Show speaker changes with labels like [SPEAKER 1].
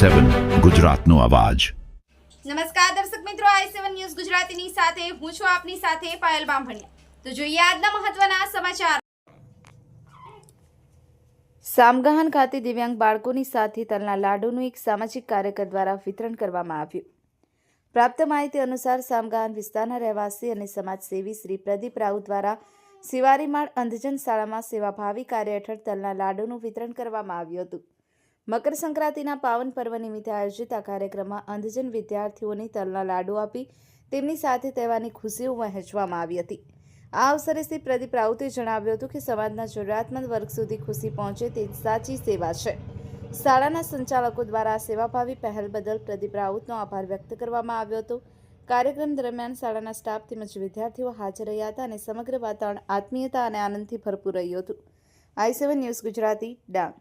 [SPEAKER 1] i7 ગુજરાતનો અવાજ।
[SPEAKER 2] નમસ્કાર દર્શક મિત્રો, i7 ન્યૂઝ ગુજરાતીની સાથે હું છું આપની સાથે પાયલ બામભણિયા। તો જોઈએ આજના મહત્વના સમાચાર। સામગાહન ખાતે દિવ્યાંગ બાળકોની સાથે તલના લાડુનું એક સામાજિક કાર્યકર દ્વારા વિતરણ કરવામાં આવ્યું। પ્રાપ્ત માહિતી અનુસાર સામગાહન વિસ્તારના રહેવાસી અને સમાજસેવી શ્રી પ્રદીપ રાઉત દ્વારા સિવારીમાળ અંધજન શાળામાં સેવાભાવી કાર્ય હેઠળ તલના લાડુનું વિતરણ કરવામાં આવ્યું હતું। મકર સંક્રાંતિના પાવન પર્વ નિમિત્તે આયોજિત આ કાર્યક્રમમાં અંધજન વિદ્યાર્થીઓને તલના લાડુ આપી તેમની સાથે તહેવારની ખુશીઓ વહેંચવામાં આવી હતી। આ અવસરે શ્રી પ્રદીપ રાઉતે જણાવ્યું હતું કે સમાજના જરૂરિયાતમંદ વર્ગ સુધી ખુશી પહોંચે તે સાચી સેવા છે। શાળાના સંચાલકો દ્વારા આ સેવાભાવી પહેલ બદલ પ્રદીપ રાઉતનો આભાર વ્યક્ત કરવામાં આવ્યો હતો। કાર્યક્રમ દરમિયાન શાળાના સ્ટાફ તેમજ વિદ્યાર્થીઓ હાજર રહ્યા હતા અને સમગ્ર વાતાવરણ આત્મીયતા અને આનંદથી ભરપૂર રહ્યું હતું। i7 news Gujarati Dang.